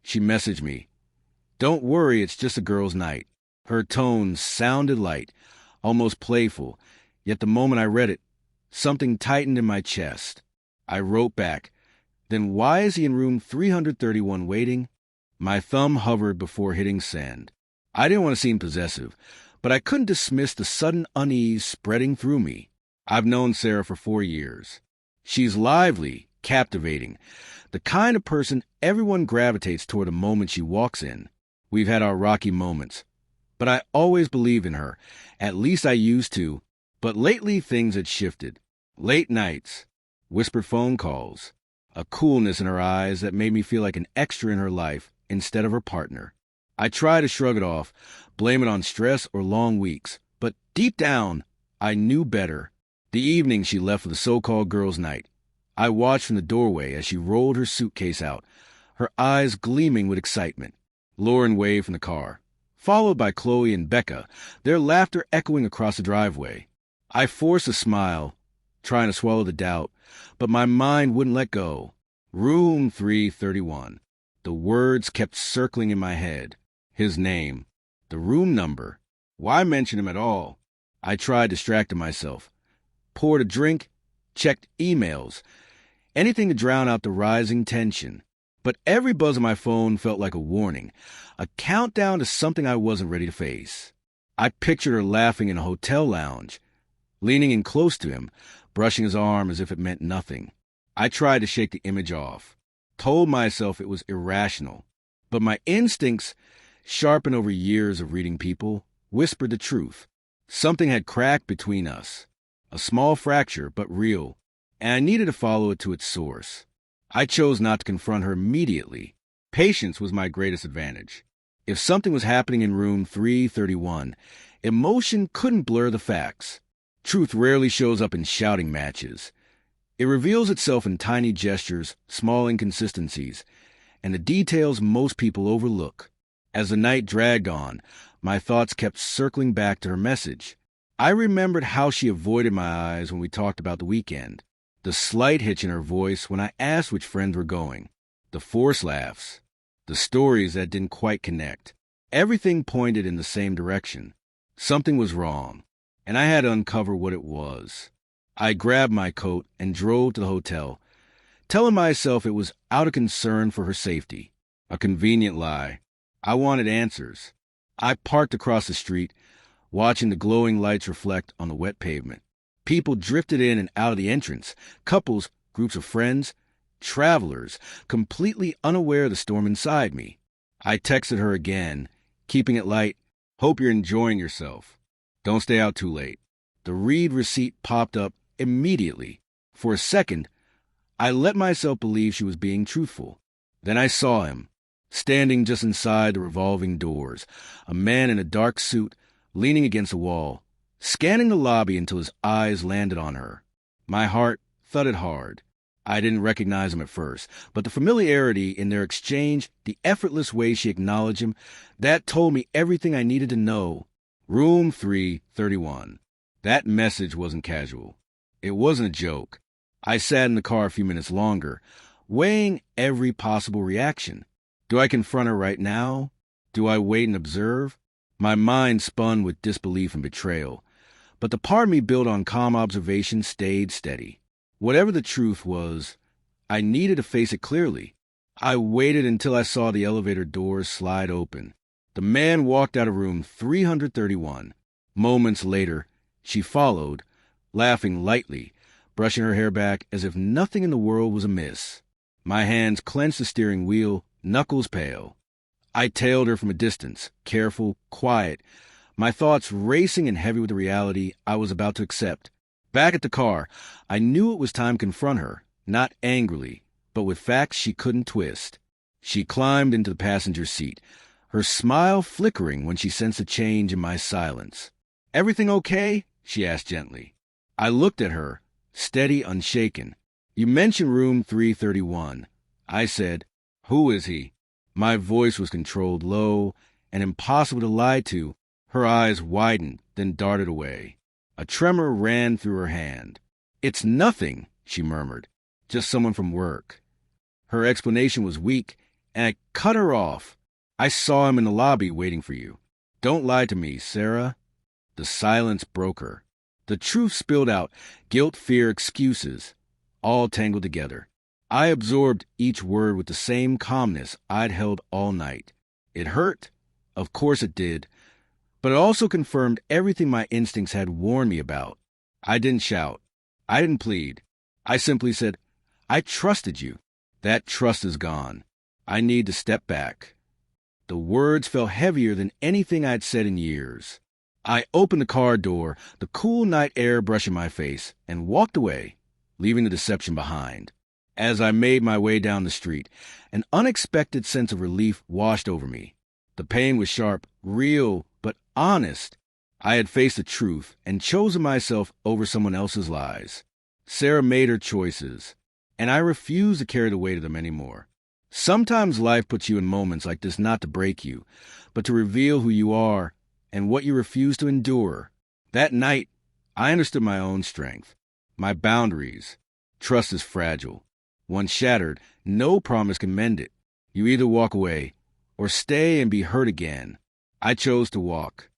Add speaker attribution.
Speaker 1: She messaged me, "Don't worry, it's just a girl's night." Her tone sounded light, almost playful, yet the moment I read it, something tightened in my chest. I wrote back, "Then why is he in room 331 waiting?" My thumb hovered before hitting send. I didn't want to seem possessive, but I couldn't dismiss the sudden unease spreading through me. I've known Sarah for 4 years. She's lively, captivating, the kind of person everyone gravitates toward the moment she walks in. We've had our rocky moments, but I always believed in her. At least I used to. But lately things had shifted. Late nights, whispered phone calls, a coolness in her eyes that made me feel like an extra in her life instead of her partner. I tried to shrug it off, blame it on stress or long weeks, but deep down, I knew better. The evening she left for the so-called girls' night, I watched from the doorway as she rolled her suitcase out, her eyes gleaming with excitement. Lauren waved from the car, followed by Chloe and Becca, their laughter echoing across the driveway. I forced a smile, trying to swallow the doubt, but my mind wouldn't let go. Room 331. The words kept circling in my head. His name. The room number. Why mention him at all? I tried distracting myself. Poured a drink, checked emails, anything to drown out the rising tension. But every buzz on my phone felt like a warning, a countdown to something I wasn't ready to face. I pictured her laughing in a hotel lounge, leaning in close to him, brushing his arm as if it meant nothing. I tried to shake the image off, told myself it was irrational, but my instincts, sharpened over years of reading people, whispered the truth. Something had cracked between us, a small fracture but real, and I needed to follow it to its source. I chose not to confront her immediately. Patience was my greatest advantage. If something was happening in room 331, emotion couldn't blur the facts. Truth rarely shows up in shouting matches. It reveals itself in tiny gestures, small inconsistencies, and the details most people overlook. As the night dragged on, my thoughts kept circling back to her message. I remembered how she avoided my eyes when we talked about the weekend, the slight hitch in her voice when I asked which friends were going, the forced laughs, the stories that didn't quite connect. Everything pointed in the same direction. Something was wrong, and I had to uncover what it was. I grabbed my coat and drove to the hotel, telling myself it was out of concern for her safety. A convenient lie. I wanted answers. I parked across the street, watching the glowing lights reflect on the wet pavement. People drifted in and out of the entrance, couples, groups of friends, travelers, completely unaware of the storm inside me. I texted her again, keeping it light. "Hope you're enjoying yourself. Don't stay out too late." The read receipt popped up immediately. For a second, I let myself believe she was being truthful. Then I saw him, standing just inside the revolving doors, a man in a dark suit, leaning against a wall, scanning the lobby until his eyes landed on her. My heart thudded hard. I didn't recognize him at first, but the familiarity in their exchange, the effortless way she acknowledged him, that told me everything I needed to know. Room 331. That message wasn't casual. It wasn't a joke. I sat in the car a few minutes longer, weighing every possible reaction. Do I confront her right now? Do I wait and observe? My mind spun with disbelief and betrayal, but the part of me built on calm observation stayed steady. Whatever the truth was, I needed to face it clearly. I waited until I saw the elevator doors slide open. The man walked out of room 331. Moments later, she followed, laughing lightly, brushing her hair back as if nothing in the world was amiss. My hands clenched the steering wheel, knuckles pale. I tailed her from a distance, careful, quiet, my thoughts racing and heavy with the reality I was about to accept. Back at the car, I knew it was time to confront her, not angrily, but with facts she couldn't twist. She climbed into the passenger seat, her smile flickering when she sensed a change in my silence. "Everything okay?" she asked gently. I looked at her, steady, unshaken. "You mentioned room 331. I said, "Who is he?" My voice was controlled low and impossible to lie to. Her eyes widened, then darted away. A tremor ran through her hand. "It's nothing," she murmured. "Just someone from work." Her explanation was weak, and I cut her off. I saw him in the lobby waiting for you. Don't lie to me, Sarah. The silence broke her. The truth spilled out, guilt, fear, excuses, all tangled together. I absorbed each word with the same calmness I'd held all night. It hurt, of course it did, but it also confirmed everything my instincts had warned me about. I didn't shout. I didn't plead. I simply said, I trusted you. That trust is gone. I need to step back. The words felt heavier than anything I'd said in years. I opened the car door, the cool night air brushing my face, and walked away, leaving the deception behind. As I made my way down the street, an unexpected sense of relief washed over me. The pain was sharp, real, but honest. I had faced the truth and chosen myself over someone else's lies. Sarah made her choices, and I refused to carry the weight of them anymore. Sometimes life puts you in moments like this not to break you, but to reveal who you are and what you refuse to endure. That night, I understood my own strength, my boundaries. Trust is fragile. Once shattered, no promise can mend it. You either walk away or stay and be hurt again. I chose to walk.